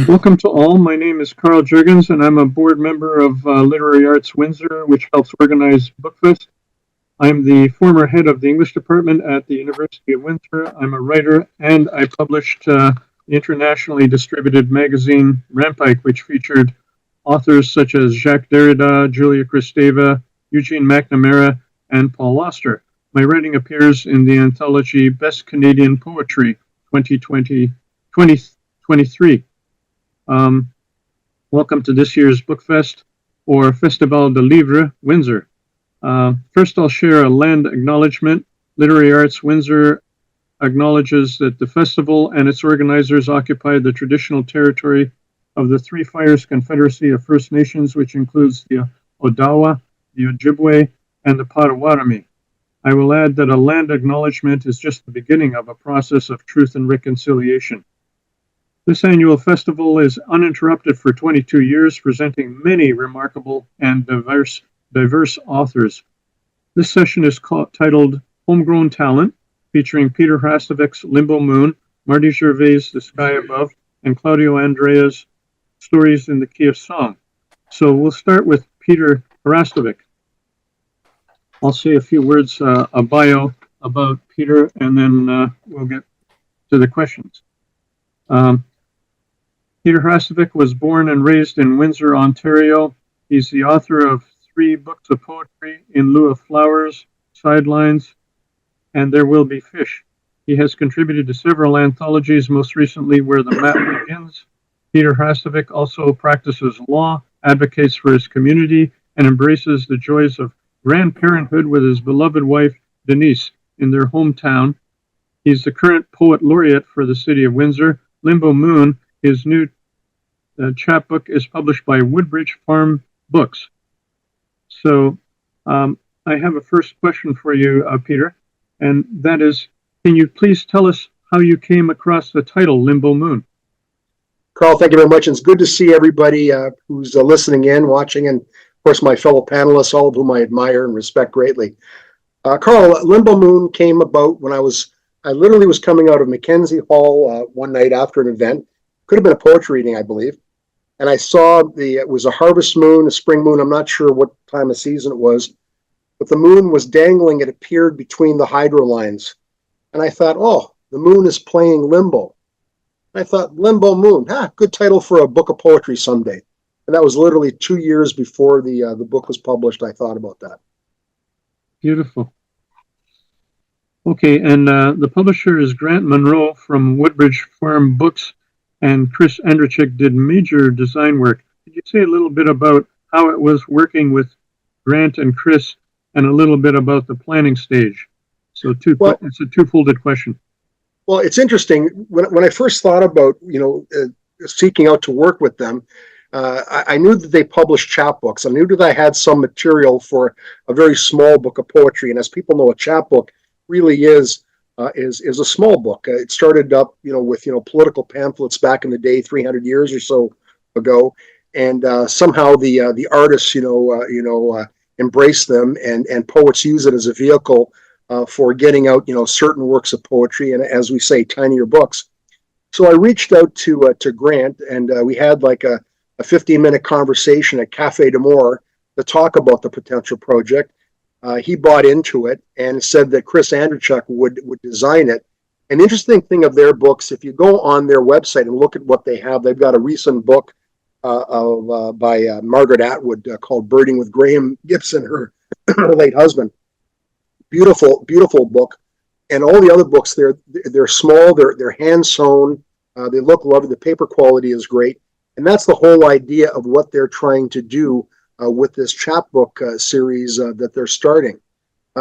Welcome to all. My name is Carl Jurgens, and I'm a board member of Literary Arts Windsor, which helps organize Bookfest. I'm the former head of the English department at the University of Windsor. I'm a writer, and I published the internationally distributed magazine Rampike, which featured authors such as Jacques Derrida, Julia Kristeva, Eugene McNamara, and Paul Auster. My writing appears in the anthology Best Canadian Poetry 2023. Um, Welcome to this year's Bookfest, or Festival de Livre Windsor. First, I'll share a land acknowledgement. Literary Arts Windsor acknowledges that the festival and its organizers occupy the traditional territory of the Three Fires Confederacy of First Nations, which includes the Odawa, the Ojibwe, and the Potawatomi. I will add that a land acknowledgement is just the beginning of a process of truth and reconciliation. This annual festival is uninterrupted for 22 years, presenting many remarkable and diverse authors. This session is titled Homegrown Talent, featuring Peter Hrastovec's Limbo Moon, Marty Gervais' The Sky Above, and Claudio Andrea's Stories in the Key of Song. So we'll start with Peter Hrastovec. I'll say a few words, a bio about Peter, and then we'll get to the questions. Peter Hrastovec was born and raised in Windsor, Ontario. He's the author of 3 books of poetry, In Lieu of Flowers, Sidelines, and There Will Be Fish. He has contributed to several anthologies, most recently Where the Map Begins. Peter Hrastovec also practices law, advocates for his community, and embraces the joys of grandparenthood with his beloved wife, Denise, in their hometown. He's the current poet laureate for the city of Windsor. Limbo Moon, his new chapbook, is published by Woodbridge Farm Books. So I have a first question for you, Peter, and that is, can you please tell us how you came across the title Limbo Moon? Carl, thank you very much. And it's good to see everybody who's listening in, watching, and of course my fellow panelists, all of whom I admire and respect greatly. Carl, Limbo Moon came about when I literally was coming out of Mackenzie Hall one night after an event. Could have been a poetry reading, I believe. And I saw it was a harvest moon, a spring moon. I'm not sure what time of season it was, but the moon was dangling. It appeared between the hydro lines. And I thought, oh, the moon is playing limbo. And I thought, Limbo Moon, good title for a book of poetry someday. And that was literally 2 years before the book was published. I thought about that. Beautiful. Okay, and the publisher is Grant Monroe from Woodbridge Farm Books, and Chris Andrechik did major design work. Could you say a little bit about how it was working with Grant and Chris, and a little bit about the planning stage? So it's a two-folded question. Well, it's interesting. When I first thought about seeking out to work with them, I knew that they published chapbooks. I knew that I had some material for a very small book of poetry. And as people know, a chapbook really is a small book. It started up, with political pamphlets back in the day, 300 years or so ago, and somehow the artists, embrace them, and poets use it as a vehicle for getting out, certain works of poetry, and as we say, tinier books. So I reached out to Grant, and we had like a 15-minute conversation at Cafe de More to talk about the potential project. He bought into it and said that Chris Andrechik would design it. An interesting thing of their books, if you go on their website and look at what they have, they've got a recent book by Margaret Atwood called Birding with Graham Gibson, her late husband. Beautiful, beautiful book. And all the other books, they're small, they're hand sewn, they look lovely, the paper quality is great. And that's the whole idea of what they're trying to do with this chapbook series that they're starting.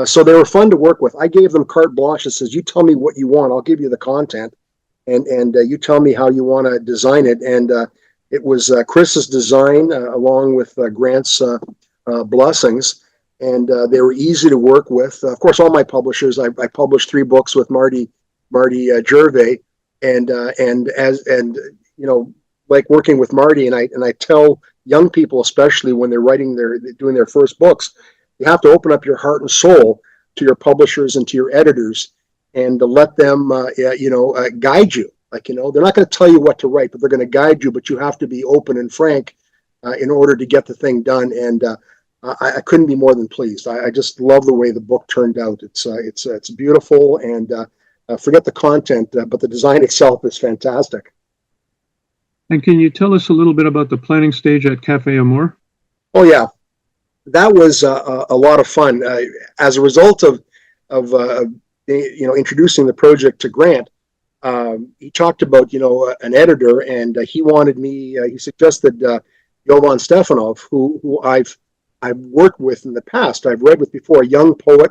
So they were fun to work with. I gave them carte blanche that says, you tell me what you want, I'll give you the content, and you tell me how you want to design it. And it was Chris's design along with Grant's blessings, and they were easy to work with. Of course, all my publishers, I published 3 books with Marty Gervais, and like working with Marty, and I tell young people, especially when they're doing their first books, you have to open up your heart and soul to your publishers and to your editors, and to let them, guide you. Like, they're not going to tell you what to write, but they're going to guide you. But you have to be open and frank in order to get the thing done. And I couldn't be more than pleased. I just love the way the book turned out. It's beautiful, and forget the content, but the design itself is fantastic. And can you tell us a little bit about the planning stage at Cafe Amor? Oh yeah, that was a lot of fun. As a result of introducing the project to Grant, he talked about an editor, and he wanted me. He suggested Jovan Stefanov, who I've worked with in the past. I've read with before, a young poet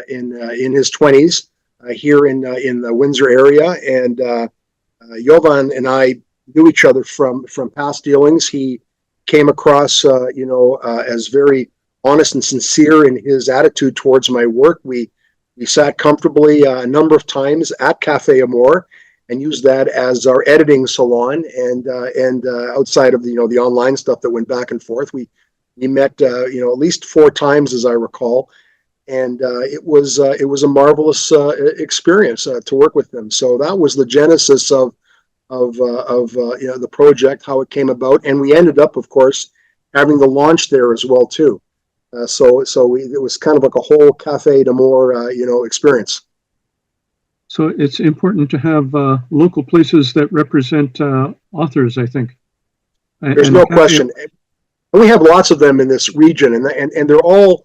in his 20s here in the Windsor area, and Jovan and I knew each other from past dealings. He came across, as very honest and sincere in his attitude towards my work. We sat comfortably a number of times at Cafe Amor and used that as our editing salon. And outside of the online stuff that went back and forth, we met at least 4 times, as I recall. And it was a marvelous experience to work with them. So that was the genesis of the project, how it came about, and we ended up, of course, having the launch there as well too. So it was kind of like a whole Cafe d'Amour, experience. So it's important to have local places that represent authors, I think. There's no question. And we have lots of them in this region, and they're all,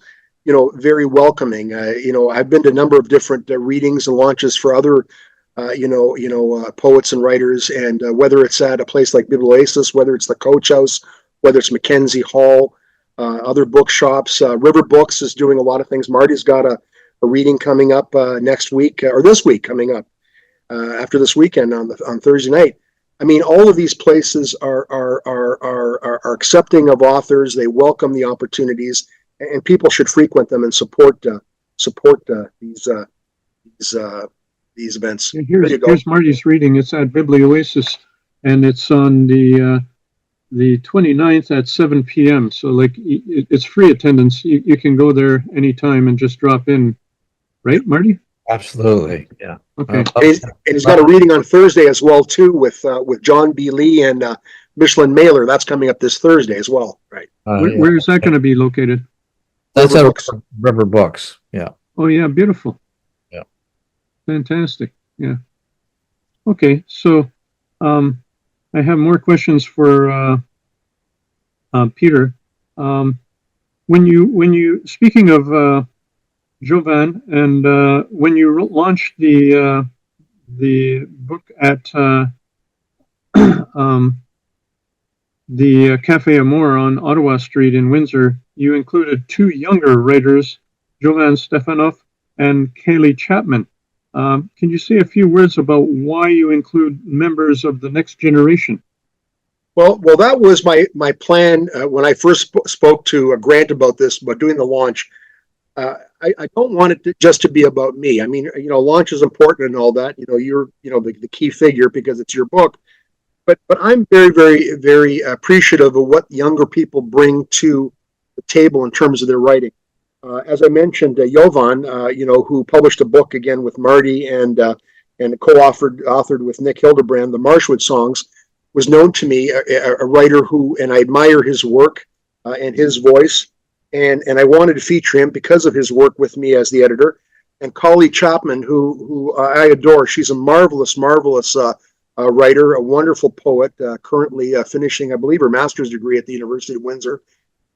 very welcoming. I've been to a number of different readings and launches for other poets and writers, and whether it's at a place like Biblioasis, whether it's the Coach House, whether it's Mackenzie Hall, other bookshops. River Books is doing a lot of things. Marty's got a reading coming up next week, or this week coming up after this weekend on Thursday night. I mean, all of these places are accepting of authors. They welcome the opportunities, and people should frequent them and support these events. Here's Marty's reading. It's at Biblioasis, and it's on the 29th at 7 p.m. So it's free attendance. You can go there anytime and just drop in, right, Marty? Absolutely, yeah. Okay. And he's got a reading on Thursday as well too, with John B. Lee and Michelin Mailer. That's coming up this Thursday as well, right? Where is that going to be located? That's at River Books. Yeah. Oh yeah, beautiful. Yeah. Fantastic. Yeah. Okay, so I have more questions for Peter. When you speaking of Jovan, and when you launched the book at the Cafe Amor on Ottawa Street in Windsor, you included 2 younger writers, Jovan Stefanov and Kaylee Chapman. Can you say a few words about why you include members of the next generation? Well, that was my plan when I first spoke to Grant about this, about doing the launch. I don't want it just to be about me. I mean, launch is important and all that. You're the key figure because it's your book. But I'm very, very, very appreciative of what younger people bring to the table in terms of their writing. As I mentioned, Jovan, who published a book again with Marty and co-authored with Nick Hildebrand, the Marshwood Songs, was known to me, a writer and I admire his work and his voice, and I wanted to feature him because of his work with me as the editor. And Kaylee Chapman, who I adore, she's a marvelous writer, a wonderful poet, currently finishing, I believe, her master's degree at the University of Windsor.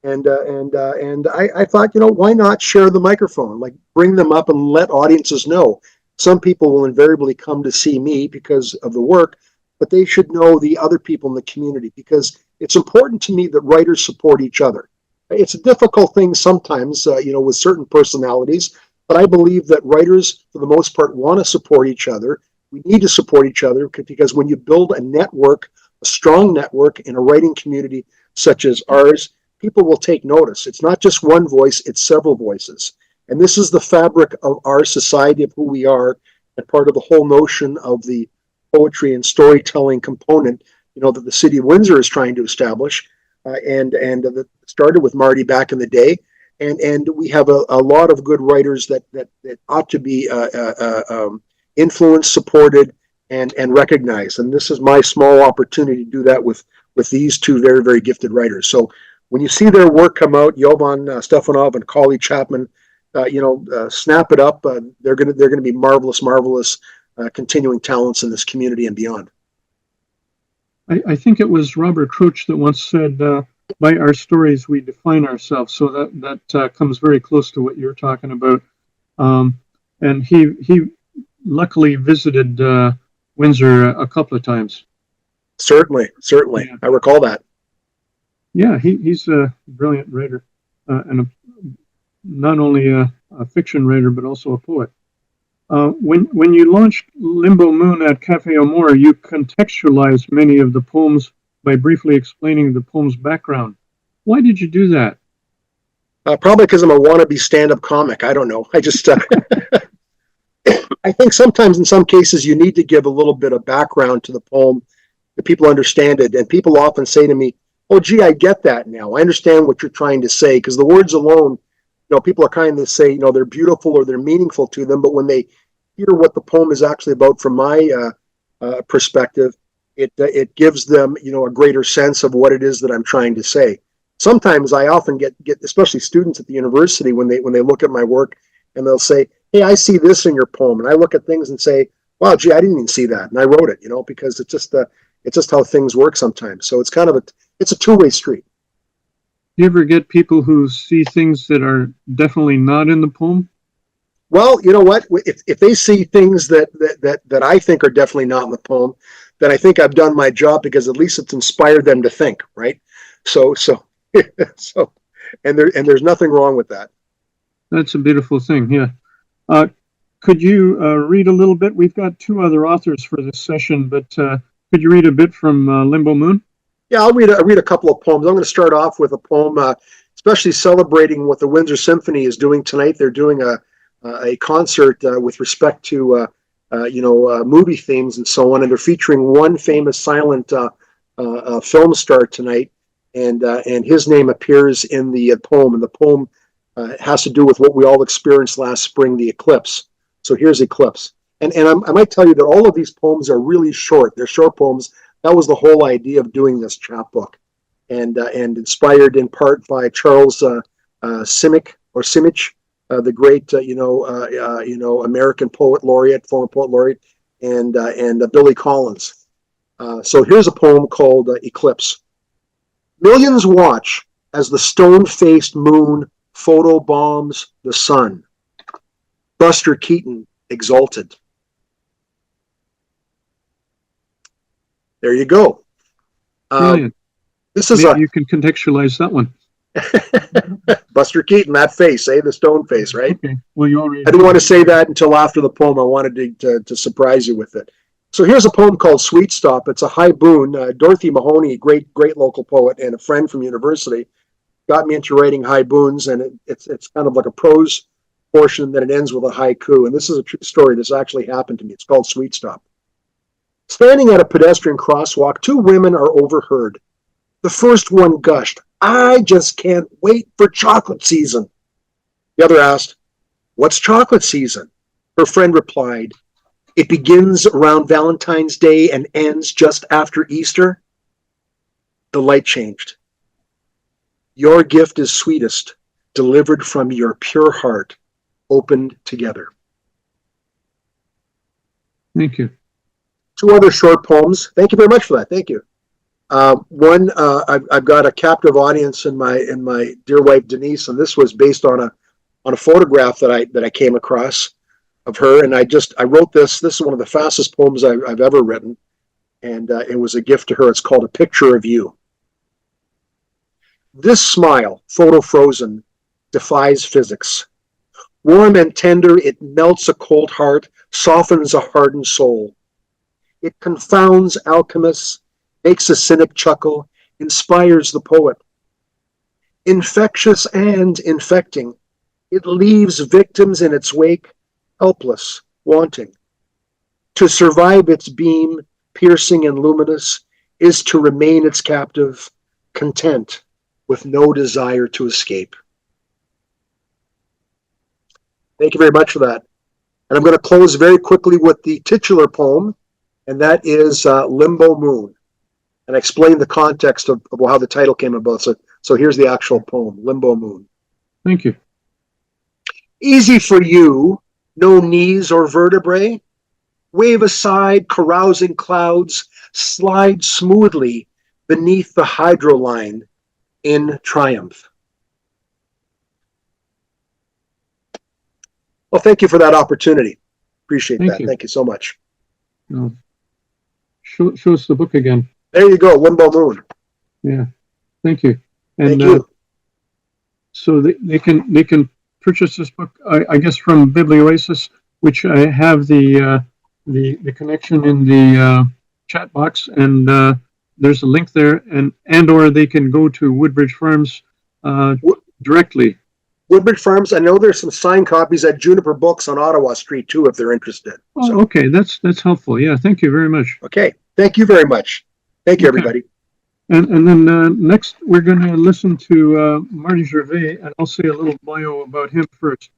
And I thought, why not share the microphone? Like, bring them up and let audiences know. Some people will invariably come to see me because of the work, but they should know the other people in the community, because it's important to me that writers support each other. It's a difficult thing sometimes, with certain personalities, but I believe that writers, for the most part, want to support each other. We need to support each other, because when you build a network, a strong network in a writing community such as ours, people will take notice. It's not just one voice, it's several voices. And this is the fabric of our society, of who we are, and part of the whole notion of the poetry and storytelling component, that the city of Windsor is trying to establish. And that started with Marty back in the day. And we have a lot of good writers that ought to be influenced, supported, and recognize. And this is my small opportunity to do that with these two very, very gifted writers. So when you see their work come out, Jovan Stefanov and Kali Chapman, snap it up. They're gonna be marvelous, continuing talents in this community and beyond. I think it was Robert Crouch that once said, "By our stories we define ourselves." So that comes very close to what you're talking about. And he luckily visited Windsor a couple of times. Certainly. Yeah. I recall that. Yeah, he's a brilliant writer, and not only a fiction writer but also a poet. When you launched Limbo Moon at Cafe Amore, you contextualized many of the poems by briefly explaining the poem's background. Why did you do that? Probably because I'm a wannabe stand-up comic. I don't know. I just I think sometimes in some cases you need to give a little bit of background to the poem that people understand it. And people often say to me, "Oh, gee, I get that now. I understand what you're trying to say." Because the words alone, people are kind of say, they're beautiful or they're meaningful to them. But when they hear what the poem is actually about from my perspective, it gives them, a greater sense of what it is that I'm trying to say. Sometimes I often get especially students at the university when they look at my work and they'll say, "Hey, I see this in your poem," and I look at things and say, "Wow, gee, I didn't even see that," and I wrote it, because it's just how things work sometimes. So it's kind of it's a two-way street. Do you ever get people who see things that are definitely not in the poem? Well, you know what? If they see things that I think are definitely not in the poem, then I think I've done my job, because at least it's inspired them to think, right? So and there's nothing wrong with that. That's a beautiful thing. Yeah. Could you read a little bit? We've got two other authors for this session, but could you read a bit from Limbo Moon? Yeah, I'll read a couple of poems. I'm going to start off with a poem, especially celebrating what the Windsor Symphony is doing tonight. They're doing a concert with respect to movie themes and so on, and they're featuring one famous silent film star tonight, and his name appears in the poem, and the poem has to do with what we all experienced last spring, the eclipse. So here's Eclipse, and I might tell you that all of these poems are really short. They're short poems. That was the whole idea of doing this chapbook, and inspired in part by Charles Simic, the great American poet laureate, former poet laureate, and Billy Collins. So here's a poem called Eclipse. Millions watch as the stone-faced moon photobombs the sun. Buster Keaton exalted. There you go. This is Maybe you can contextualize that one. Buster Keaton, that face, the stone face, right? Okay. Well, you already. I didn't want to say that until after the poem. I wanted to surprise you with it. So here's a poem called Sweet Stop. It's a haiboon. Dorothy Mahoney, great local poet and a friend from university, got me into writing haiboons, and it's kind of like a prose portion that it ends with a haiku. And this is a true story. This actually happened to me. It's called Sweet Stop. Standing at a pedestrian crosswalk, two women are overheard. The first one gushed, "I just can't wait for chocolate season." The other asked, "What's chocolate season?" Her friend replied, "It begins around Valentine's Day and ends just after Easter." The light changed. Your gift is sweetest, delivered from your pure heart, opened together. Thank you. Two other short poems. Thank you very much for that. Thank you. One, I've got a captive audience in my dear wife Denise, and this was based on a photograph that I came across of her, and I wrote this. This is one of the fastest poems I've ever written, and it was a gift to her. It's called A Picture of You. This smile, photo frozen, defies physics. Warm and tender, it melts a cold heart, softens a hardened soul. It confounds alchemists, makes a cynic chuckle, inspires the poet. Infectious and infecting, it leaves victims in its wake, helpless, wanting. To survive its beam, piercing and luminous, is to remain its captive, content, with no desire to escape. Thank you very much for that. And I'm going to close very quickly with the titular poem, and that is Limbo Moon. And I explained the context of how the title came about. So here's the actual poem, Limbo Moon. Thank you. Easy for you, no knees or vertebrae. Wave aside carousing clouds, slide smoothly beneath the hydro line in triumph. Well, thank you for that opportunity. Appreciate Thank that. you. Thank you so much. No. Show us the book again. There you go, Limbo Moon. Yeah. Thank you. And Thank you. so they can purchase this book, I guess, from Biblioasis, which I have the connection in the chat box, and there's a link there, and or they can go to Woodbridge Farms directly. Woodbridge Farms. I know there's some signed copies at Juniper Books on Ottawa Street too, if they're interested. Oh, okay, that's helpful. Yeah, thank you very much. Okay, thank you very much. Thank you, Okay. everybody. And then next we're going to listen to Marty Gervais, and I'll say a little bio about him first.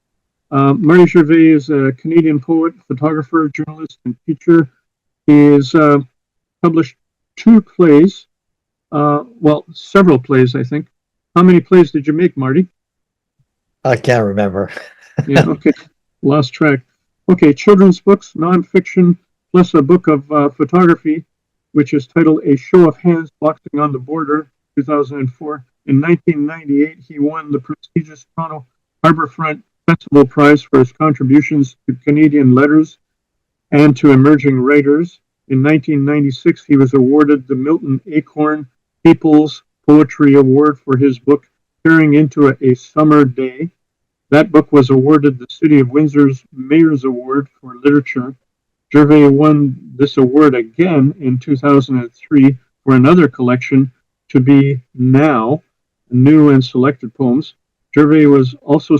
Marty Gervais is a Canadian poet, photographer, journalist, and teacher. He has published 2 plays, well, several plays, I think. How many plays did you make, Marty? I can't remember. Yeah, okay. Lost track. Okay, children's books, nonfiction, plus a book of photography, which is titled A Show of Hands Boxing on the Border, 2004. In 1998, he won the prestigious Toronto Harbourfront Festival Prize for his contributions to Canadian letters and to emerging writers. In 1996, he was awarded the Milton Acorn People's Poetry Award for his book, Tearing into a Summer Day. That book was awarded the City of Windsor's Mayor's Award for Literature. Gervais won this award again in 2003 for another collection, To Be Now, new and selected poems. Gervais was also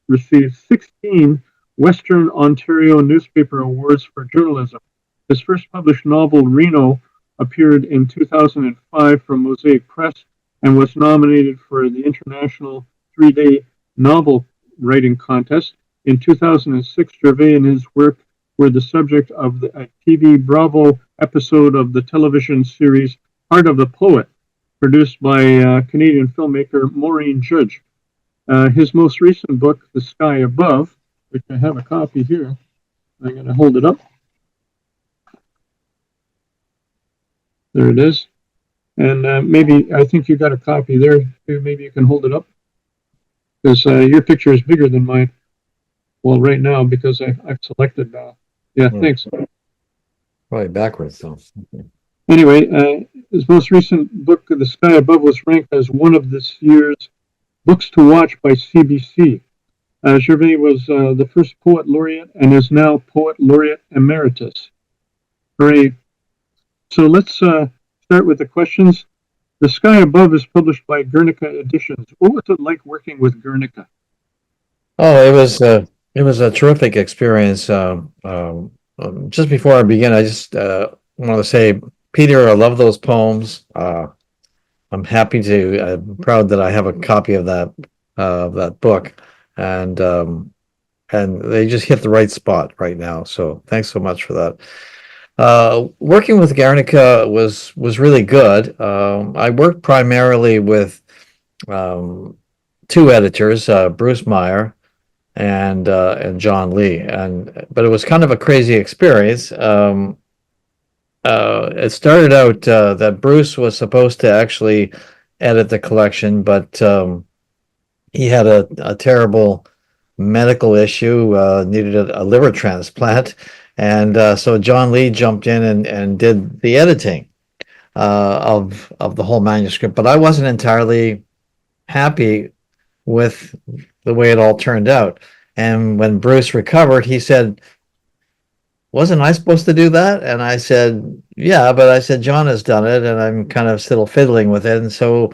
received 16 Western Ontario newspaper awards for journalism. His first published novel, Reno, appeared in 2005 from Mosaic Press and was nominated for the International 3-Day Novel Writing Contest. In 2006, Gervais and his work were the subject of a TV Bravo episode of the television series Heart of the Poet, produced by Canadian filmmaker Maureen Judge. His most recent book, The Sky Above, which I have a copy here. I'm going to hold it up. There it is. And maybe, I think you got a copy there too. Maybe you can hold it up. Because your picture is bigger than mine. Well, right now, because I've selected. Yeah, thanks. Probably backwards, though. Anyway, his most recent book, The Sky Above, was ranked as one of this year's books to watch by CBC. Gervais was the first poet laureate and is now poet laureate emeritus. Hooray. So let's start with the questions. The Sky Above is published by Guernica Editions. What was it like working with Guernica? Oh, it was a terrific experience. Just before I begin, I just want to say, Peter, I love those poems. I'm happy to. I'm proud that I have a copy of that book, and they just hit the right spot right now. So thanks so much for that. Working with Guernica was really good. I worked primarily with 2 editors, Bruce Meyer and John Lee, but it was kind of a crazy experience. It started out that Bruce was supposed to actually edit the collection, but he had a terrible medical issue, needed a liver transplant. And so John Lee jumped in and did the editing of the whole manuscript. But I wasn't entirely happy with the way it all turned out. And when Bruce recovered, he said, "Wasn't I supposed to do that?" And I said, "Yeah, but I said, John has done it, and I'm kind of still fiddling with it." And so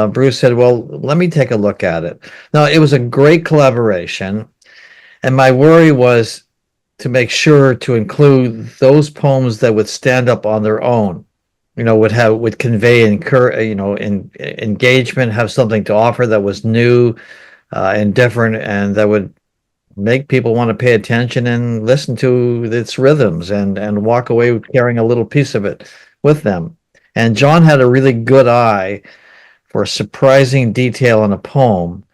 Bruce said, "Well, let me take a look at it." Now, it was a great collaboration. And my worry was to make sure to include those poems that would stand up on their own, would convey engagement, have something to offer that was new and different, and that would make people want to pay attention and listen to its rhythms and walk away carrying a little piece of it with them. And John had a really good eye for surprising detail in a poem,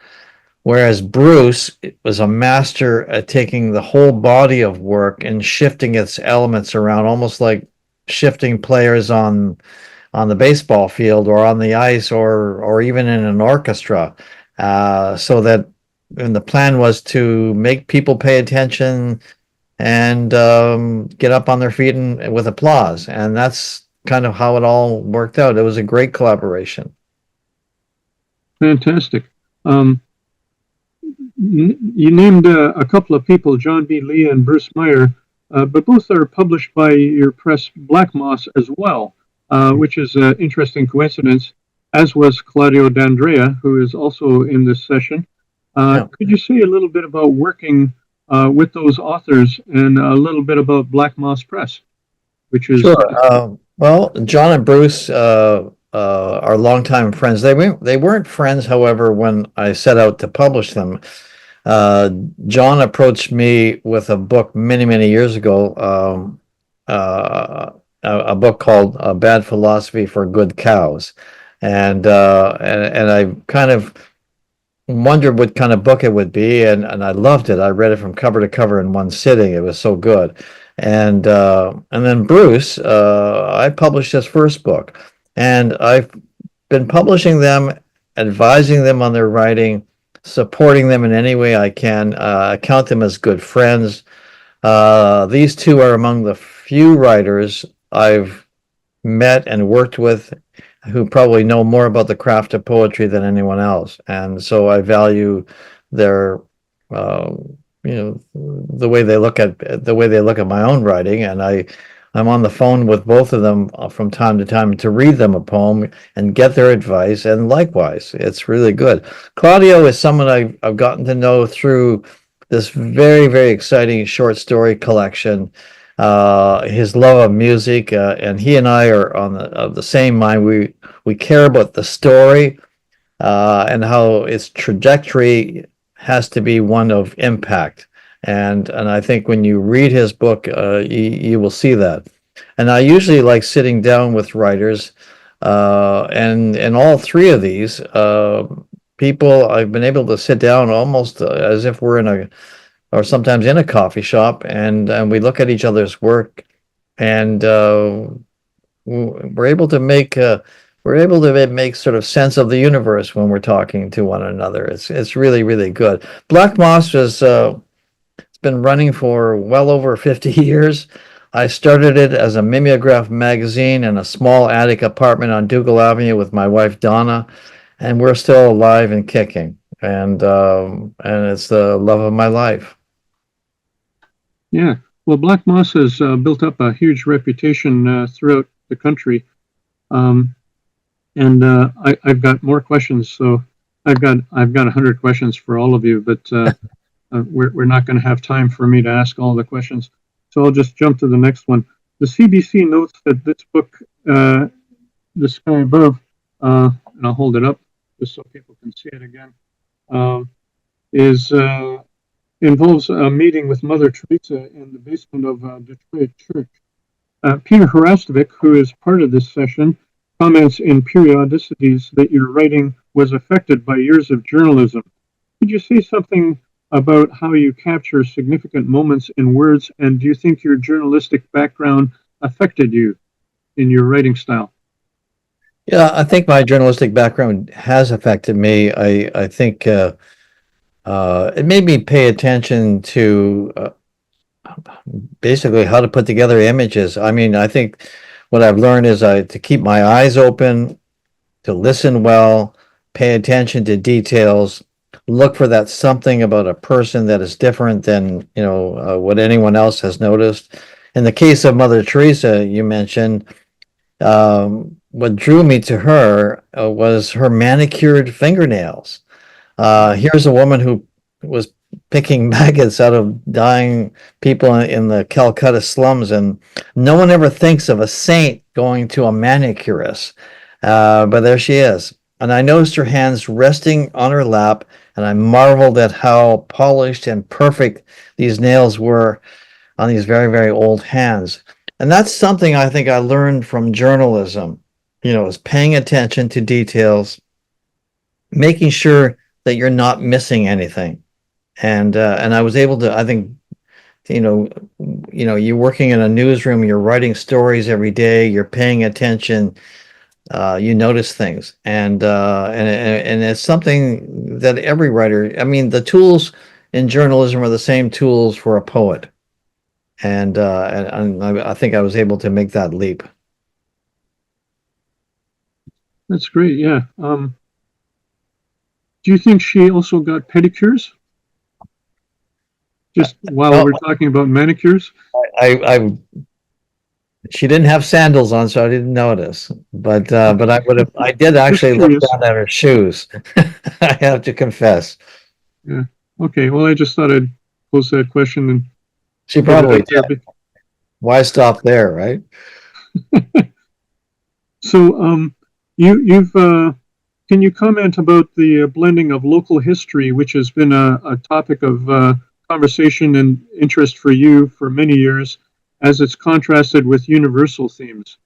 whereas Bruce was a master at taking the whole body of work and shifting its elements around, almost like shifting players on the baseball field or on the ice or even in an orchestra, so that and the plan was to make people pay attention and get up on their feet and with applause, and that's kind of how it all worked out. It was a great collaboration. Fantastic. You named a couple of people, John B. Lee and Bruce Meyer, but both are published by your press Black Moss as well, which is an interesting coincidence, as was Claudio D'Andrea, who is also in this session. Could you say a little bit about working with those authors and a little bit about Black Moss Press, which is... Sure. Well, John and Bruce are longtime friends. They weren't friends, however, when I set out to publish them. John approached me with a book many years ago, a book called Bad Philosophy for Good Cows. And I kind of wondered what kind of book it would be, and I loved it. I read it from cover to cover in one sitting. It was so good. And then Bruce, I published his first book, and I've been publishing them, advising them on their writing, supporting them in any way I can. I count them as good friends. These two are among the few writers I've met and worked with who probably know more about the craft of poetry than anyone else, and so I value their the way they look at my own writing, and I'm on the phone with both of them from time to time to read them a poem and get their advice, and likewise, it's really good. Claudio is someone I've gotten to know through this very exciting short story collection. His love of music, and he and I are of the same mind. We care about the story and how its trajectory has to be one of impact. And I think when you read his book, you will see that. And I usually like sitting down with writers, and all three of these people, I've been able to sit down almost as if we're or sometimes in a coffee shop, and we look at each other's work, and we're able to make sort of sense of the universe when we're talking to one another. It's really good. Black Moss it's been running for well over 50 years. I started it as a mimeograph magazine in a small attic apartment on Dougal Avenue with my wife Donna, and we're still alive and kicking. And it's the love of my life. Yeah, well, Black Moss has built up a huge reputation throughout the country, and I've got more questions. So I've got 100 questions for all of you, but we're not going to have time for me to ask all the questions. So I'll just jump to the next one. The CBC notes that this book, The Sky Above, and I'll hold it up just so people can see it again, involves a meeting with Mother Teresa in the basement of Detroit Church. Peter Hrastovec, who is part of this session, comments in periodicities that your writing was affected by years of journalism. Could you say something about how you capture significant moments in words, and do you think your journalistic background affected you in your writing style? Yeah, I think my journalistic background has affected me. I think it made me pay attention to basically how to put together images. I mean, I think what I've learned is to keep my eyes open, to listen well, pay attention to details, look for that something about a person that is different than what anyone else has noticed. In the case of Mother Teresa, you mentioned, what drew me to her was her manicured fingernails. Here's a woman who was picking maggots out of dying people in the Calcutta slums, and no one ever thinks of a saint going to a manicurist, but there she is. And I noticed her hands resting on her lap and I marveled at how polished and perfect these nails were on these very, very old hands. And that's something I think I learned from journalism, is paying attention to details, making sure that you're not missing anything. And I was able to, I think, you're working in a newsroom, you're writing stories every day, you're paying attention, you notice things, and it's something that every writer. I mean, the tools in journalism are the same tools for a poet, and I think I was able to make that leap. That's great. Yeah. Do you think she also got pedicures? Just while No, we're talking about manicures? I she didn't have sandals on, so I didn't notice. But I did Just actually look curious. down at her shoes. I have to confess. Yeah. Okay. Well, I just thought I'd pose that question and She get it probably out there. did. Why stop there, right? So, you've can you comment about the blending of local history, which has been a topic of conversation and interest for you for many years, as it's contrasted with universal themes?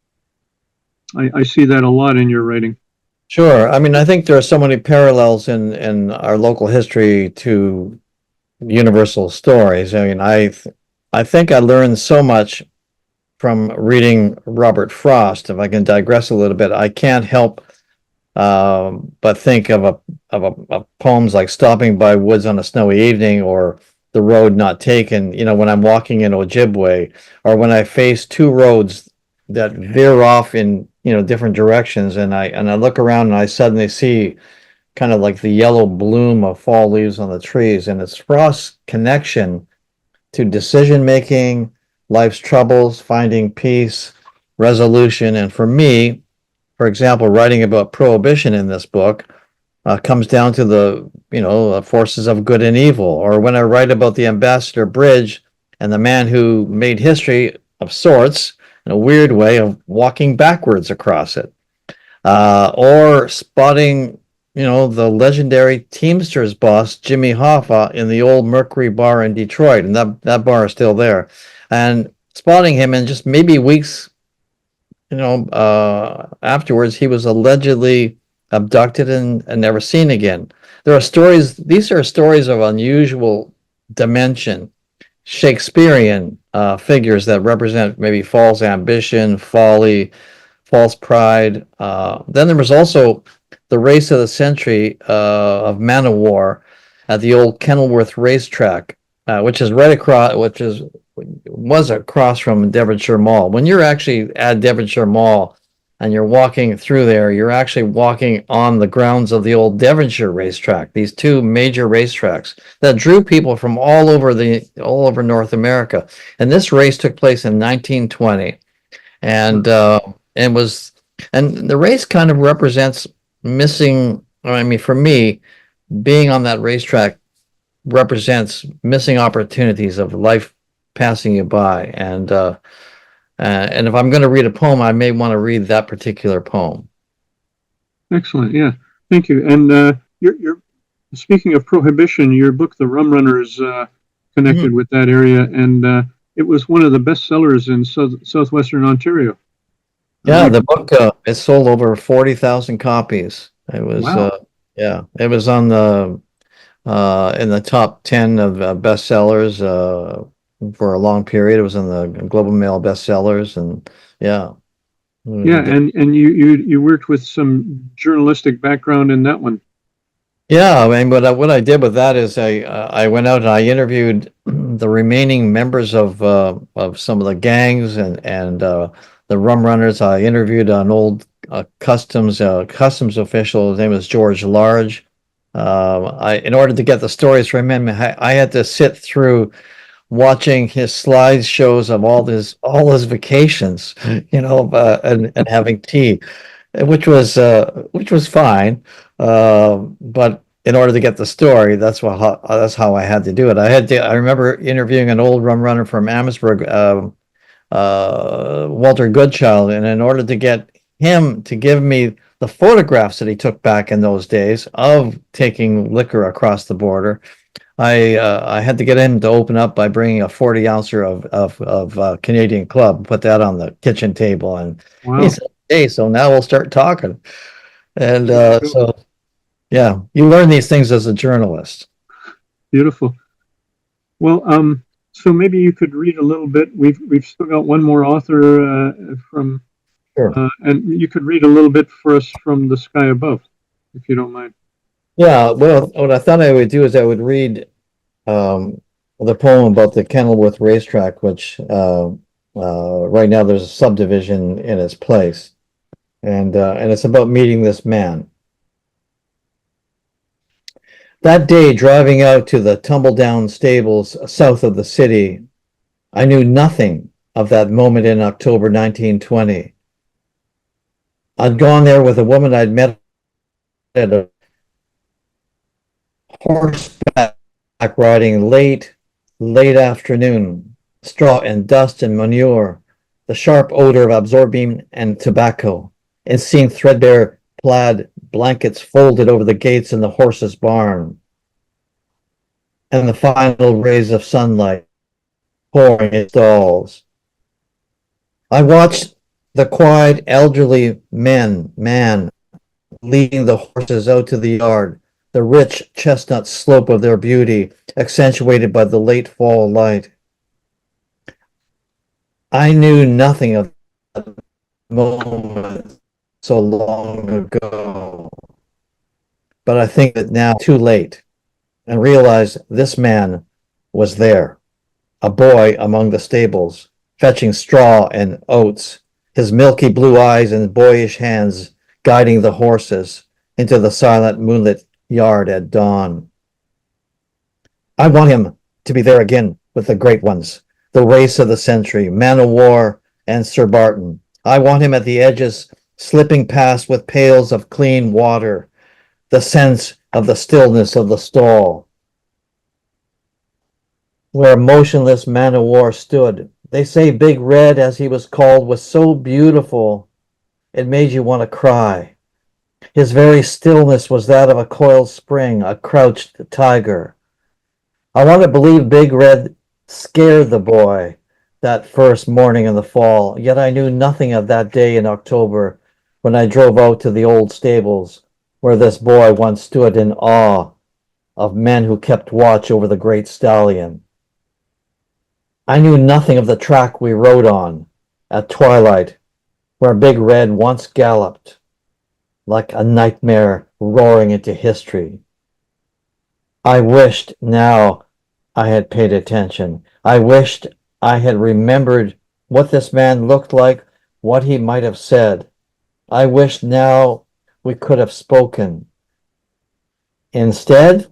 I see that a lot in your writing. Sure. I mean, I think there are so many parallels in our local history to universal stories. I mean, I think I learned so much from reading Robert Frost. If I can digress a little bit, I can't help but think of poems like "Stopping by Woods on a Snowy Evening" or "The Road Not Taken." When I'm walking in Ojibwe, or when I face two roads that veer off in different directions, and I look around and I suddenly see kind of like the yellow bloom of fall leaves on the trees, and it's Frost's connection to decision making, life's troubles, finding peace, resolution. And for me, for example, writing about prohibition in this book comes down to the forces of good and evil. Or when I write about the Ambassador Bridge and the man who made history of sorts in a weird way of walking backwards across it, or spotting the legendary Teamsters boss Jimmy Hoffa in the old Mercury bar in Detroit, and that bar is still there, and spotting him, and just maybe weeks afterwards, he was allegedly abducted and never seen again. These are stories of unusual dimension, Shakespearean figures that represent maybe false ambition, folly, false pride. Then there was also the race of the century of Man of War at the old Kenilworth racetrack, which is right across, was across from Devonshire Mall. When you're actually at Devonshire Mall and you're walking through there, you're actually walking on the grounds of the old Devonshire racetrack. These two major racetracks that drew people from all over North America. And this race took place in 1920, and the race kind of represents missing. I mean, for me, being on that racetrack represents missing opportunities of life passing you by, and if I'm going to read a poem, I may want to read that particular poem. Excellent. Yeah. Thank you. And you're speaking of prohibition, your book, The Rum Runners, connected with that area, and it was one of the best sellers in southwestern Ontario. Yeah, the book it sold over 40,000 copies. It was Wow. it was on the in the top 10 of bestsellers for a long period. It was in the Global Mail bestsellers, and yeah. Yeah, and you worked with some journalistic background in that one. Yeah, I mean, what I did with that is I went out and I interviewed the remaining members of some of the gangs and the Rum Runners. I interviewed an old customs official. His name was George Large. In order to get the stories from him, I had to sit through watching his slideshows of all his vacations, and having tea, which was fine. But in order to get the story, that's how I had to do it. I remember interviewing an old rum runner from Amherstburg, Walter Goodchild, and in order to get him to give me the photographs that he took back in those days of taking liquor across the border. I had to get him to open up by bringing a 40 ouncer of Canadian Club, put that on the kitchen table, and he Wow. said, "Hey, so now we'll start talking." And There you go. so, yeah, you learn these things as a journalist. Beautiful. Well, so maybe you could read a little bit. We've still got one more author from, Sure. and you could read a little bit for us from The Sky Above, if you don't mind. Yeah, well, what I thought I would do is I would read the poem about the Kenilworth racetrack, which right now there's a subdivision in its place, and it's about meeting this man. That day, driving out to the tumble-down stables south of the city, I knew nothing of that moment in October 1920. I'd gone there with a woman I'd met at a horseback riding late afternoon, straw and dust and manure, the sharp odor of absorbing and tobacco, and seeing threadbare plaid blankets folded over the gates in the horse's barn, and the final rays of sunlight pouring in stalls. I watched the quiet elderly man leading the horses out to the yard, the rich chestnut slope of their beauty accentuated by the late fall light. I knew nothing of that moment so long ago, but I think that now too late, and realize this man was there, a boy among the stables, fetching straw and oats, his milky blue eyes and boyish hands guiding the horses into the silent moonlit yard at dawn. I want him to be there again with the great ones, the race of the century, Man o' War and Sir Barton. I want him at the edges, slipping past with pails of clean water, the sense of the stillness of the stall. Where motionless Man o' War stood, they say Big Red, as he was called, was so beautiful it made you want to cry. His very stillness was that of a coiled spring, a crouched tiger. I want to believe Big Red scared the boy that first morning in the fall, yet I knew nothing of that day in October when I drove out to the old stables where this boy once stood in awe of men who kept watch over the great stallion. I knew nothing of the track we rode on at twilight where Big Red once galloped like a nightmare roaring into history. I wished now I had paid attention. I wished I had remembered what this man looked like, what he might have said. I wished now we could have spoken. Instead,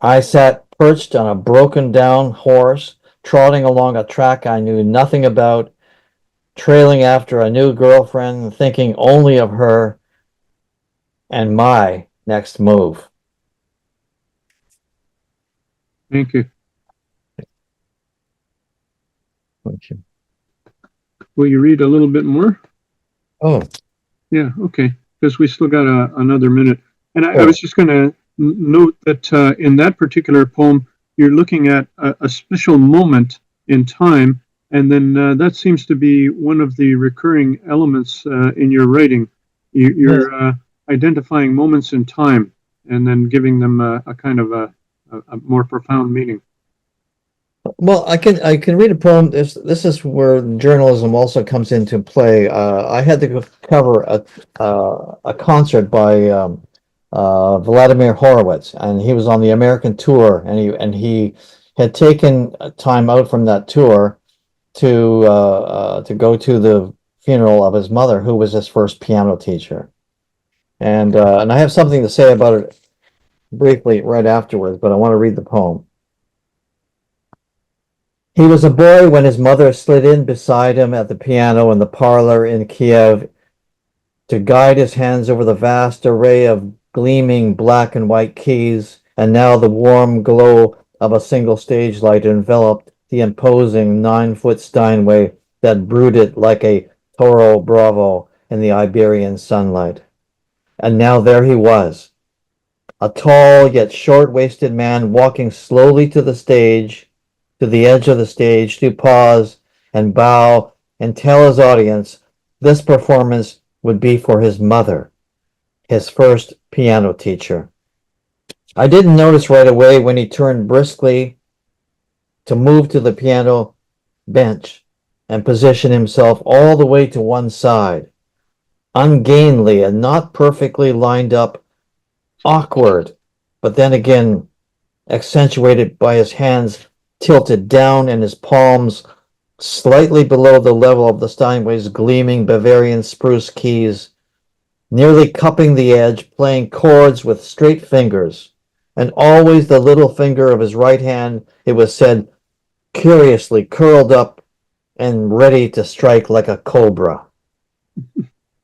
I sat perched on a broken down horse, trotting along a track I knew nothing about, trailing after a new girlfriend, thinking only of her and my next move. Thank you. Thank you. Will you read a little bit more? Oh, Yeah, okay. Because we still got another minute. And I Sure. was just going to note that in that particular poem, you're looking at a special moment in time. And then that seems to be one of the recurring elements in your writing. You're identifying moments in time and then giving them a kind of a more profound meaning. well, I can read a poem. This is where journalism also comes into play. I had to cover a concert by Vladimir Horowitz, and he was on the American tour, and he had taken time out from that tour to go to the funeral of his mother, who was his first piano teacher. And I have something to say about it briefly right afterwards, but I want to read the poem. He was a boy when his mother slid in beside him at the piano in the parlor in Kiev to guide his hands over the vast array of gleaming black and white keys, and now the warm glow of a single stage light enveloped the imposing 9-foot Steinway that brooded like a Toro Bravo in the Iberian sunlight. And now there he was, a tall yet short-waisted man walking slowly to the stage, to the edge of the stage, to pause and bow and tell his audience this performance would be for his mother, his first piano teacher. I didn't notice right away when he turned briskly to move to the piano bench and position himself all the way to one side, ungainly and not perfectly lined up, awkward, but then again accentuated by his hands tilted down and his palms slightly below the level of the Steinway's gleaming Bavarian spruce keys, nearly cupping the edge, playing chords with straight fingers, and always the little finger of his right hand, it was said, curiously curled up and ready to strike like a cobra.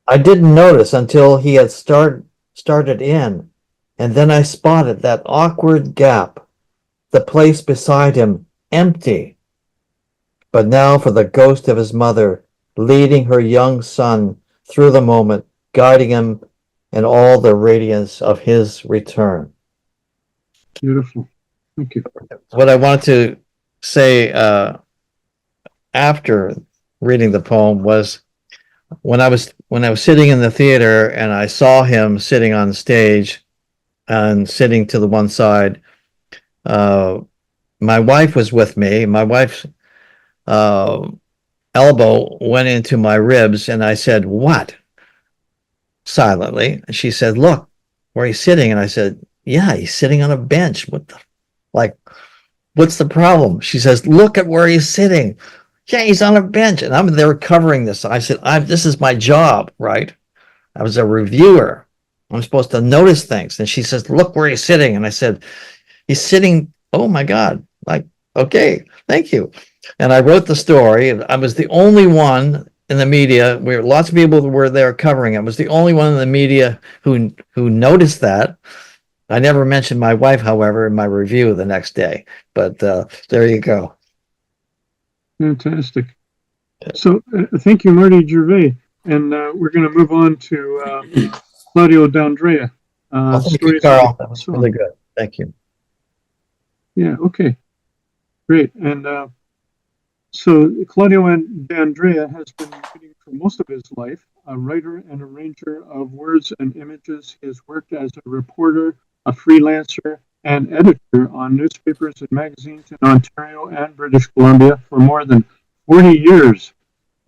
I didn't notice until he had started in, and then I spotted that awkward gap, the place beside him empty. But now for the ghost of his mother, leading her young son through the moment, guiding him in all the radiance of his return. Beautiful. Thank you. What I wanted to say after reading the poem was when I was sitting in the theater and I saw him sitting on stage and sitting to the one side, my wife was with me. My wife's elbow went into my ribs, and I said, "What?" Silently. And she said, "Look where he's sitting." And I said, "Yeah, he's sitting on a bench. What's the problem?" She says, "Look at where he's sitting." "Yeah, he's on a bench." And I'm there covering this. I said, this is my job, right? I was a reviewer. I'm supposed to notice things. And she says, "Look where he's sitting." And I said, "He's sitting, oh my God." Okay, thank you. And I wrote the story. I was the only one in the media, where lots of people were there covering it. I was the only one in the media who noticed that. I never mentioned my wife, however, in my review the next day. But there you go. Fantastic. So thank you, Marty Gervais. And we're going to move on to Claudio D'Andrea. Thank you, Carl. That was really good. Thank you. Yeah, okay. Great. And so Claudio D'Andrea has been writing for most of his life, a writer and arranger of words and images. He has worked as a reporter, a freelancer, and editor on newspapers and magazines in Ontario and British Columbia for more than 40 years,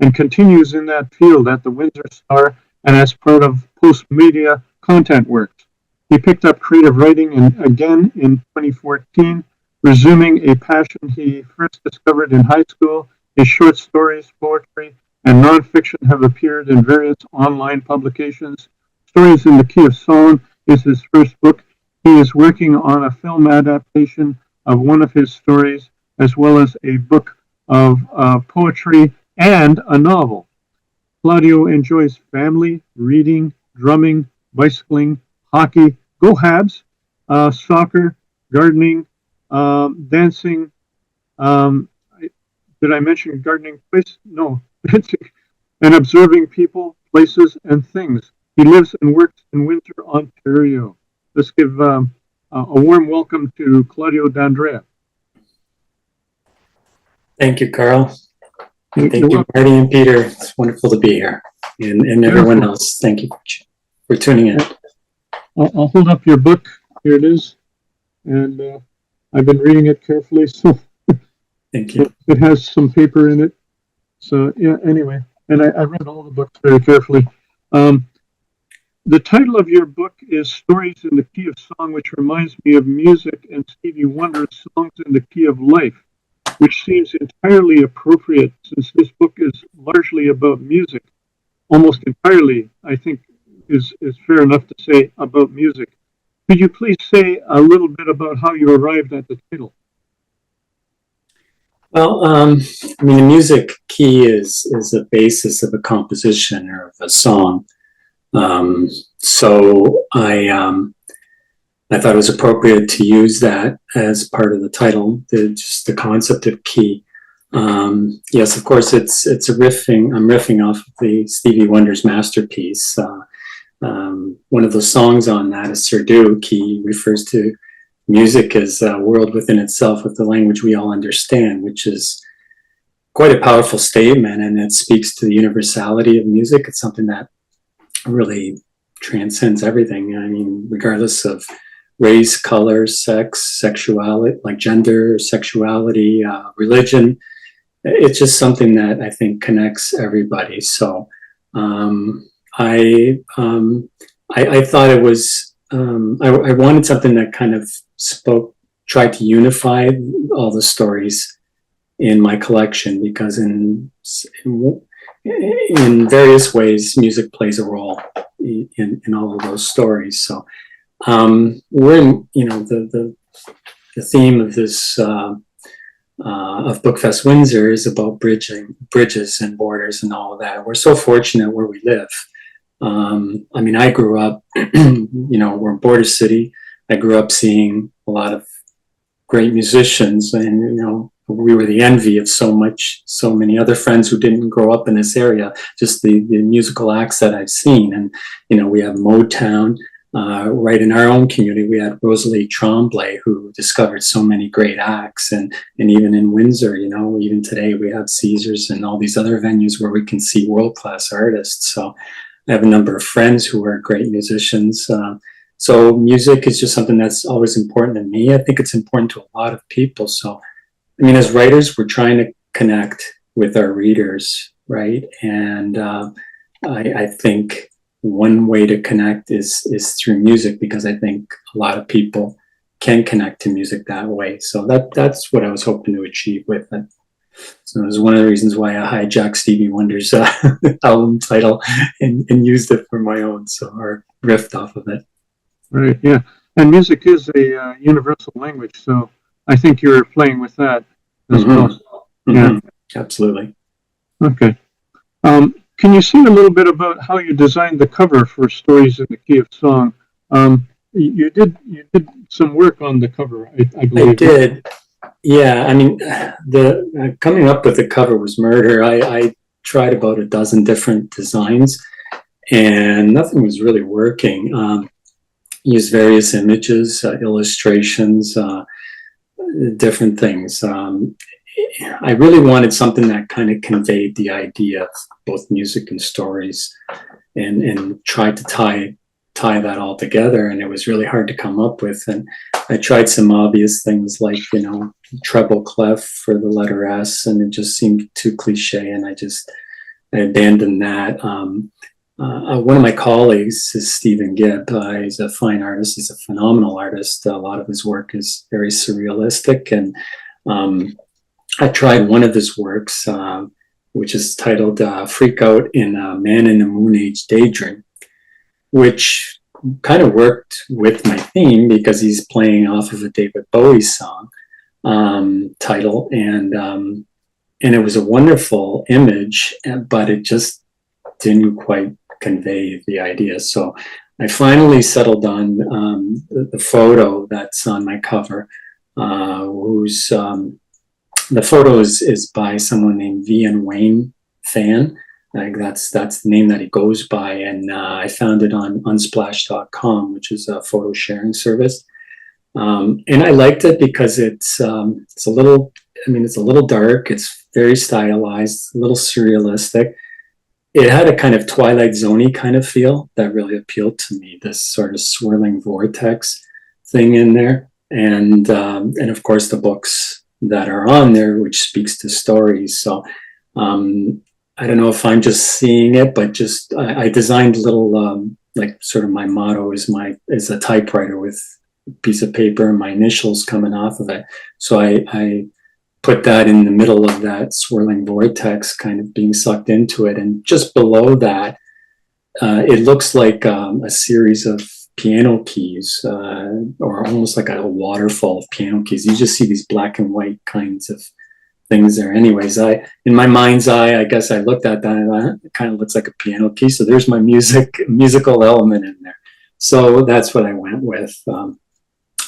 and continues in that field at the Windsor Star and as part of Postmedia Content Works. He picked up creative writing again in 2014, resuming a passion he first discovered in high school. His short stories, poetry, and nonfiction have appeared in various online publications. Stories in the Key of Song is his first book. He is working on a film adaptation of one of his stories, as well as a book of poetry and a novel. Claudio enjoys family, reading, drumming, bicycling, hockey, go Habs, soccer, gardening, dancing. Did I mention gardening twice? No. And observing people, places, and things. He lives and works in Windsor, Ontario. Let's give a warm welcome to Claudio D'Andrea. Thank you, Carl. You're Thank you, Marty and Peter. It's wonderful to be here. And everyone else, thank you for tuning in. I'll hold up your book. Here it is. And I've been reading it carefully, so Thank you. it has some paper in it. So, yeah, anyway. And I read all the books very carefully. The title of your book is Stories in the Key of Song, which reminds me of music and Stevie Wonder's Songs in the Key of Life, which seems entirely appropriate since this book is largely about music. Almost entirely, I think, is fair enough to say about music. Could you please say a little bit about how you arrived at the title? Well, I mean, the music key is the basis of a composition or of a song. So I thought it was appropriate to use that as part of the title, just the concept of key. Yes, of course, it's a riffing. I'm riffing off of the Stevie Wonder's masterpiece. One of the songs on that is Serduk. He refers to music as a world within itself with the language we all understand, which is quite a powerful statement, and it speaks to the universality of music. It's something that really transcends everything. I mean, regardless of race, color, sex, sexuality, like gender, sexuality, religion, it's just something that I think connects everybody. So I thought it was I wanted something that kind of tried to unify all the stories in my collection, because in various ways music plays a role in all of those stories. So we're in, the theme of this of Bookfest Windsor is about bridges and borders and all of that. We're so fortunate where we live. I mean, I grew up, we're a border city. I grew up seeing a lot of great musicians, and we were the envy of so many other friends who didn't grow up in this area. Just the musical acts that I've seen, and we have Motown. Right in our own community, we had Rosalie Tremblay, who discovered so many great acts, and even in Windsor, even today we have Caesars and all these other venues where we can see world-class artists. So I have a number of friends who are great musicians. So music is just something that's always important to me. I think it's important to a lot of people. So, I mean, as writers, we're trying to connect with our readers, right? And I think one way to connect is through music, because I think a lot of people can connect to music that way. So that's what I was hoping to achieve with it. So it was one of the reasons why I hijacked Stevie Wonder's album title and used it for my own, or riffed off of it. Right, yeah. And music is a universal language, so I think you're playing with that as well. Yeah, Absolutely. Okay. Can you say a little bit about how you designed the cover for Stories in the Key of Song? You did some work on the cover, I believe. I did. Yeah, I mean, the coming up with the cover was murder. I tried about a dozen different designs, and nothing was really working. Used various images, illustrations, different things. I really wanted something that kind of conveyed the idea of both music and stories, and tried to tie that all together. And it was really hard to come up with. And I tried some obvious things like, treble clef for the letter S, and it just seemed too cliche, and I abandoned that. One of my colleagues is Stephen Gibb. He's a fine artist. He's a phenomenal artist. A lot of his work is very surrealistic, and I tried one of his works, which is titled Freak Out in a Man in a Moon Age Daydream, which kind of worked with my theme because he's playing off of a David Bowie song title, and it was a wonderful image, but it just didn't quite convey the idea. So I finally settled on the photo that's on my cover, who's the photo is by someone named V.N. Wayne Fan. Like that's the name that he goes by, and I found it on unsplash.com, which is a photo sharing service. And I liked it because it's a little dark. It's very stylized, a little surrealistic. It had a kind of Twilight Zone-y kind of feel that really appealed to me. This sort of swirling vortex thing in there, and of course the books that are on there, which speaks to stories. So I don't know if I'm just seeing it, but just I designed little like sort of my motto is a typewriter with a piece of paper and my initials coming off of it. So I put that in the middle of that swirling vortex, kind of being sucked into it, and just below that it looks like a series of piano keys, or almost like a waterfall of piano keys. You just see these black and white kinds of things there. Anyways, in my mind's eye, I guess I looked at that and it kind of looks like a piano key. So there's my musical element in there. So that's what I went with.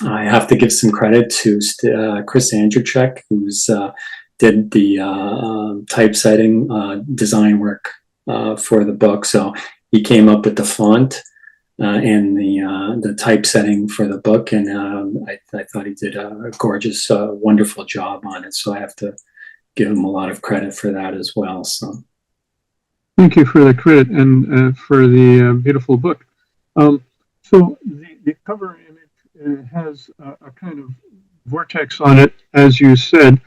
I have to give some credit to Chris Andrzejczyk, who's did the typesetting design work for the book. So he came up with the font and the typesetting for the book, and I thought he did a gorgeous, wonderful job on it. So I have to give him a lot of credit for that as well. So thank you for the credit and for the beautiful book. So the cover image has a kind of vortex on it, as you said.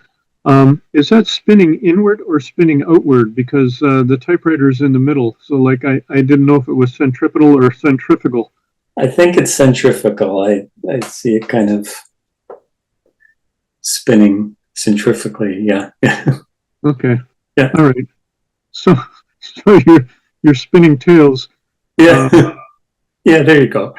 Is that spinning inward or spinning outward? Because the typewriter is in the middle. So like I didn't know if it was centripetal or centrifugal. I think it's centrifugal. I see it kind of spinning centrifugally. Yeah. Okay. Yeah. All right. So you're spinning tails. Yeah. Yeah, there you go.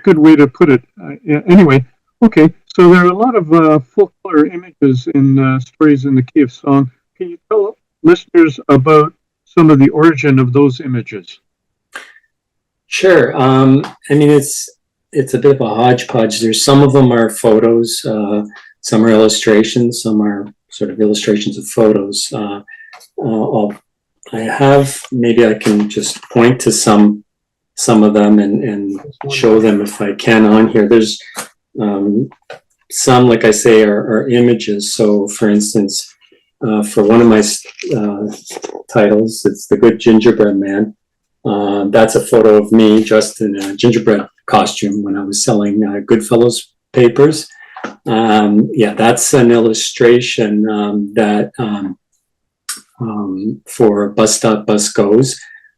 Good way to put it. Yeah, anyway, okay. So there are a lot of full color images in Stories in the Key of Song. Can you tell listeners about some of the origin of those images? Sure. I mean, it's a bit of a hodgepodge. There's some of them are photos, some are illustrations, some are sort of illustrations of photos. I have, maybe I can just point to some of them and show them if I can on here. There's some, like I say, are images. So for instance, for one of my titles, it's The Good Gingerbread Man. That's a photo of me dressed in a gingerbread costume when I was selling Goodfellows papers. Yeah, that's an illustration that for Bus Stop Bus Goes.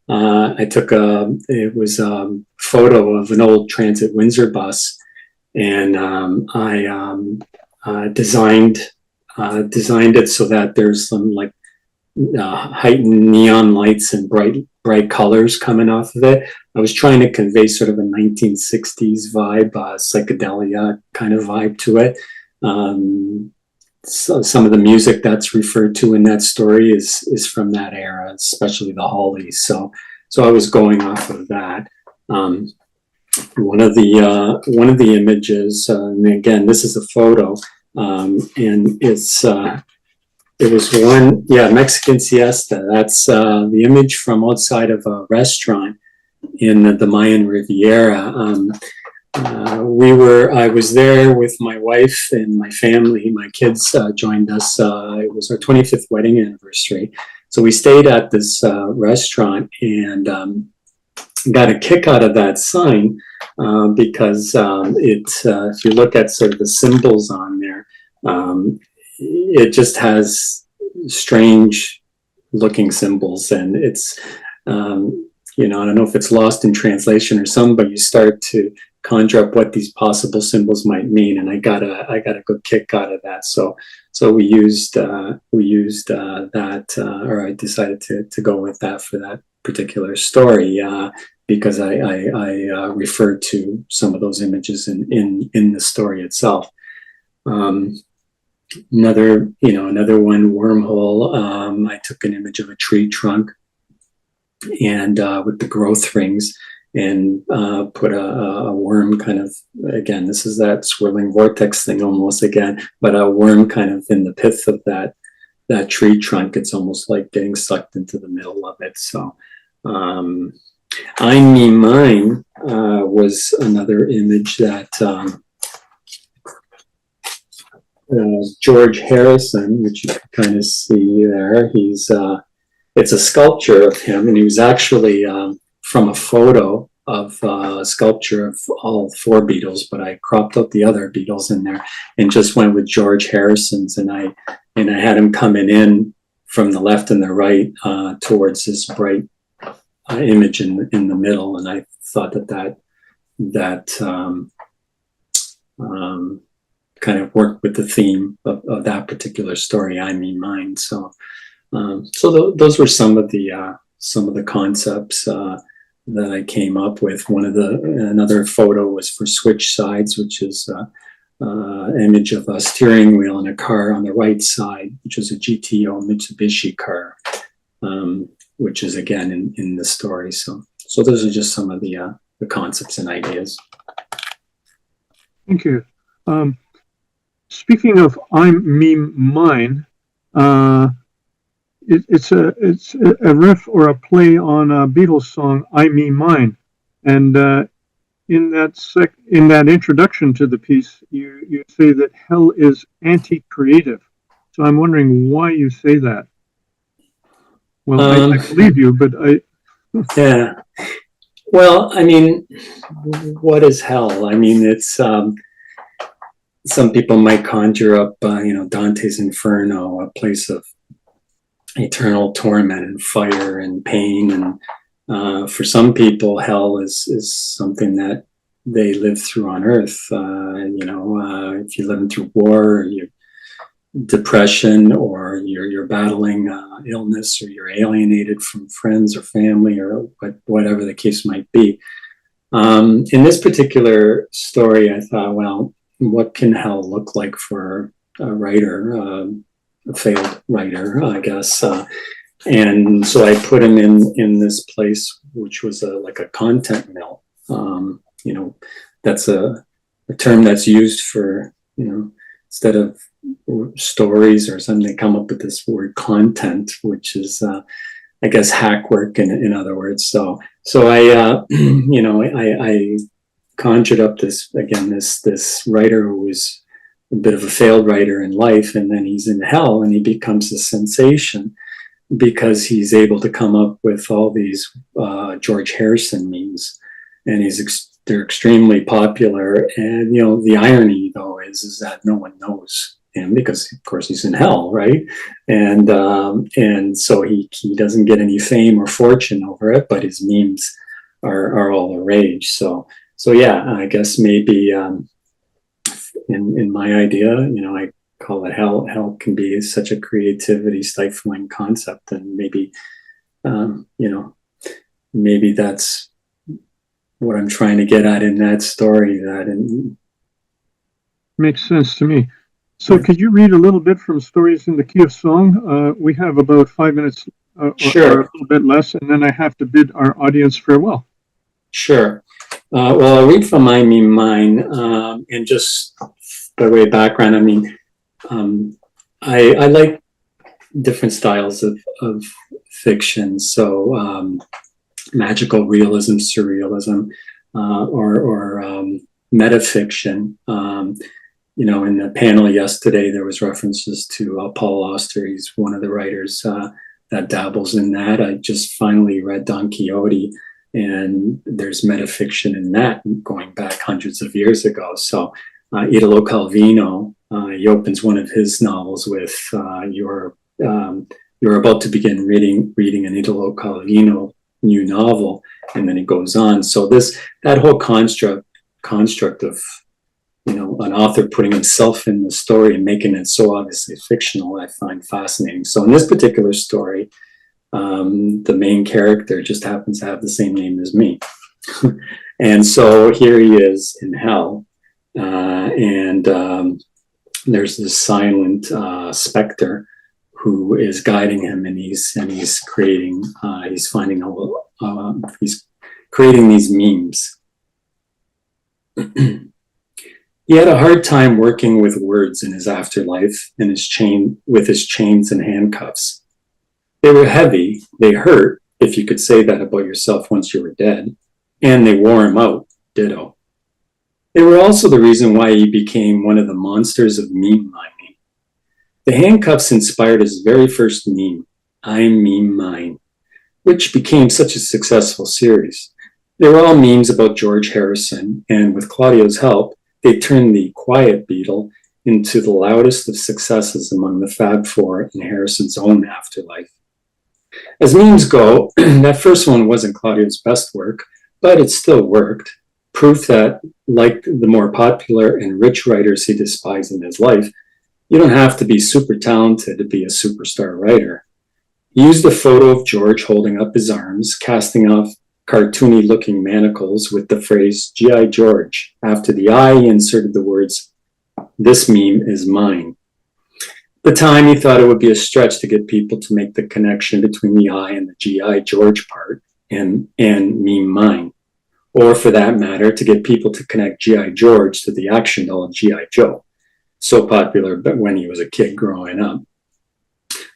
I took it was a photo of an old Transit Windsor bus, and I designed it so that there's some like heightened neon lights and bright colors coming off of it. I was trying to convey sort of a 1960s vibe, psychedelia kind of vibe to it. So some of the music that's referred to in that story is from that era, especially the Hollies. So I was going off of that. One of the images, and again, this is a photo, and it was one, Mexican siesta. That's the image from outside of a restaurant in the Mayan Riviera. I was there with my wife and my family. My kids joined us. It was our 25th wedding anniversary. So we stayed at this restaurant and got a kick out of that sign because if you look at sort of the symbols on there, it just has strange looking symbols, and it's I don't know if it's lost in translation or something, but you start to conjure up what these possible symbols might mean, and I got a good kick out of that. So we used that, or I decided to go with that for that particular story because I referred to some of those images in the story itself. Another one, Wormhole. I took an image of a tree trunk and with the growth rings, and put a worm kind of, again, this is that swirling vortex thing almost again, but a worm kind of in the pith of that tree trunk. It's almost like getting sucked into the middle of it. So I Me Mine was another image that George Harrison, which you can kind of see there, it's a sculpture of him, and he was actually from a photo of a sculpture of all four Beatles, but I cropped out the other Beatles in there and just went with George Harrison's, and I had him coming in from the left and the right towards this bright image in the middle, and I thought that kind of worked with the theme of that particular story, I Me Mine. So those were some of the concepts that I came up with. Another photo was for Switch Sides, which is image of a steering wheel in a car on the right side, which is a GTO Mitsubishi car, which is again in the story. So those are just some of the concepts and ideas. Thank you. Speaking of I'm me mine, uh, it's a riff or a play on a Beatles song "I Me Mine," and in that introduction to the piece, you say that hell is anti-creative. So I'm wondering why you say that. Well, I Um, believe you, but yeah. Well, I mean, what is hell? I mean, it's some people might conjure up, Dante's Inferno, a place of eternal torment and fire and pain. And for some people, hell is something that they live through on Earth. If you're living through war, or you're depression, or you're battling illness, or you're alienated from friends or family, or whatever the case might be. In this particular story, I thought, well, what can hell look like for a writer, a failed writer, I guess. And so I put him in this place, which was like a content mill. That's a term that's used for, instead of stories or something, they come up with this word content, which is, I guess, hack work in other words. So I, I conjured up this writer who was a bit of a failed writer in life, and then he's in hell, and he becomes a sensation because he's able to come up with all these George Harrison memes, and they're extremely popular. And the irony though is that no one knows him because of course he's in hell, right? And so he doesn't get any fame or fortune over it, but his memes are all the rage. So yeah, I guess maybe in my idea, I call it hell. Hell can be such a creativity stifling concept, and maybe maybe that's what I'm trying to get at in that story. makes sense to me. So could you read a little bit from Stories in the Key of Song? We have about 5 minutes or Sure. a little bit less, and then I have to bid our audience farewell. Sure. Well, I'll read from I Me Mine, and just by way of background, I mean, I like different styles of fiction. So magical realism, surrealism, or metafiction. In the panel yesterday, there was references to Paul Auster. He's one of the writers that dabbles in that. I just finally read Don Quixote, and there's metafiction in that going back hundreds of years ago. So Italo Calvino, he opens one of his novels with you're about to begin reading an Italo Calvino new novel, and then it goes on. So that whole construct of an author putting himself in the story and making it so obviously fictional, I find fascinating. So in this particular story, the main character just happens to have the same name as me. And so here he is in hell, and there's this silent specter who is guiding him, and he's creating he's creating these memes. He had a hard time working with words in his afterlife, and with his chains and handcuffs. They were heavy, they hurt, if you could say that about yourself once you were dead, and they wore him out, ditto. They were also the reason why he became one of the monsters of meme mining. The handcuffs inspired his very first meme, I Meme Mine, which became such a successful series. They were all memes about George Harrison, and with Claudio's help, they turned the quiet Beatle into the loudest of successes among the Fab Four in Harrison's own afterlife. As memes go, that first one wasn't Claudio's best work, but it still worked. Proof that, like the more popular and rich writers he despised in his life, you don't have to be super talented to be a superstar writer. He used a photo of George holding up his arms, casting off cartoony-looking manacles with the phrase G.I. George. After the I, he inserted the words, "This meme is mine." At the time, he thought it would be a stretch to get people to make the connection between the I and the G.I. George part and meme mine. Or for that matter, to get people to connect G.I. George to the action doll G.I. Joe. so popular but when he was a kid growing up.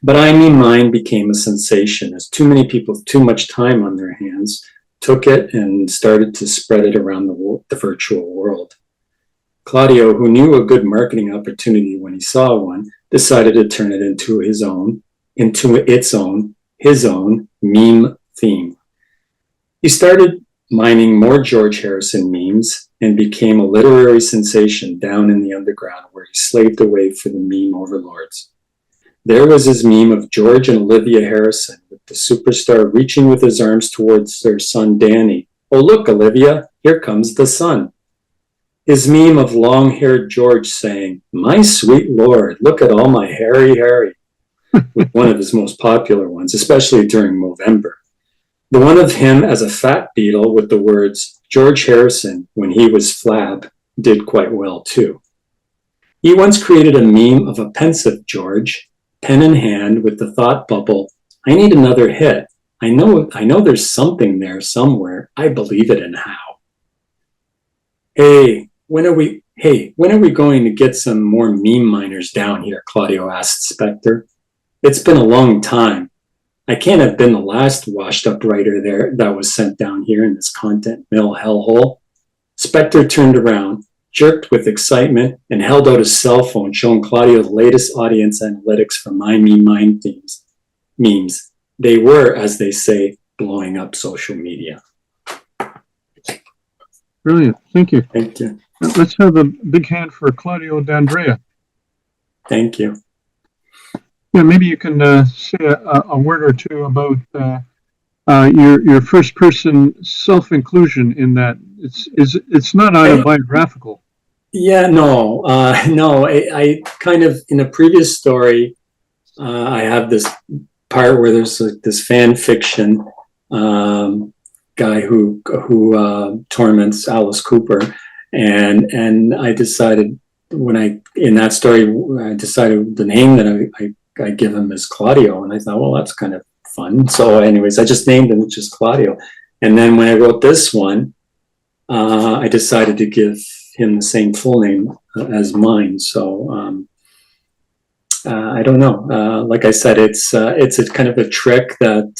But I Me Mine became a sensation as too many people with too much time on their hands took it and started to spread it around the virtual world. Claudio, who knew a good marketing opportunity when he saw one, decided to turn it into his own meme theme. He started mining more George Harrison memes and became a literary sensation down in the underground where he slaved away for the meme overlords. There was his meme of George and Olivia Harrison, with the superstar reaching with his arms towards their son Danny. Oh, look, Olivia, here comes the sun. His meme of long-haired George saying, my sweet Lord, look at all my hairy, with one of his most popular ones, especially during Movember. The one of him as a fat beetle with the words, George Harrison, when he was flab, did quite well too. He once created a meme of a pensive George, pen in hand with the thought bubble, I need another hit. I know there's something there somewhere. I believe it in how. When are we going to get some more meme miners down here? Claudio asked Spectre. It's been a long time. I can't have been the last washed up writer there that was sent down here in this content mill hellhole. Spectre turned around, jerked with excitement, and held out his cell phone showing Claudio the latest audience analytics for My Me Mine memes. They were, as they say, blowing up social media. Brilliant. Thank you. Thank you. Let's have a big hand for Claudio D'Andrea. Thank you. Yeah, maybe you can say a word or two about your first person self-inclusion in that. It's not autobiographical. Yeah, no. I kind of, in a previous story, I have this part where there's like this fan fiction guy who torments Alice Cooper, and I decided in that story I decided the name that I give him is Claudio, and I thought, well, that's kind of fun. So anyways, I just named him just Claudio, and then when I wrote this one, I decided to give him the same full name as mine. So I don't know. Like I said, it's a kind of a trick that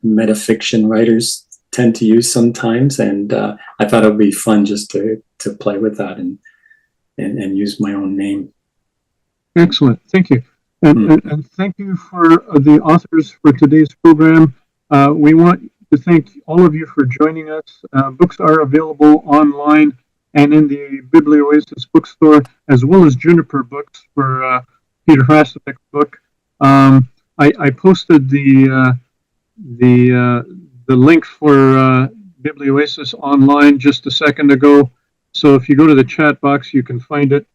metafiction writers tend to use sometimes, and I thought it would be fun just to play with that and use my own name. Excellent, thank you, and thank you for the authors for today's program. We want to thank all of you for joining us. Books are available online and in the Biblioasis bookstore, as well as Juniper Books for Peter Hrastovec's book. I posted the link for Biblioasis online just a second ago, so if you go to the chat box, you can find it.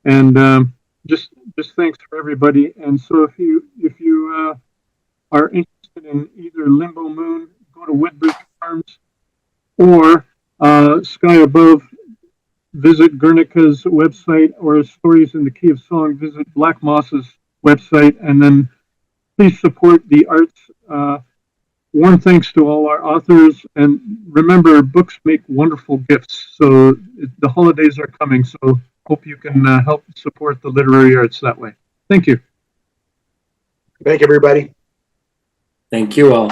And just thanks for everybody. And so if you are interested in either Limbo Moon, go to Woodbridge Farms, or Sky Above, visit Guernica's website, or Stories in the Key of Song, visit Black Moss's website, and then please support the arts. Warm thanks to all our authors, and remember, books make wonderful gifts. So the holidays are coming, so hope you can help support the literary arts that way. Thank you. Thank you, everybody. Thank you all.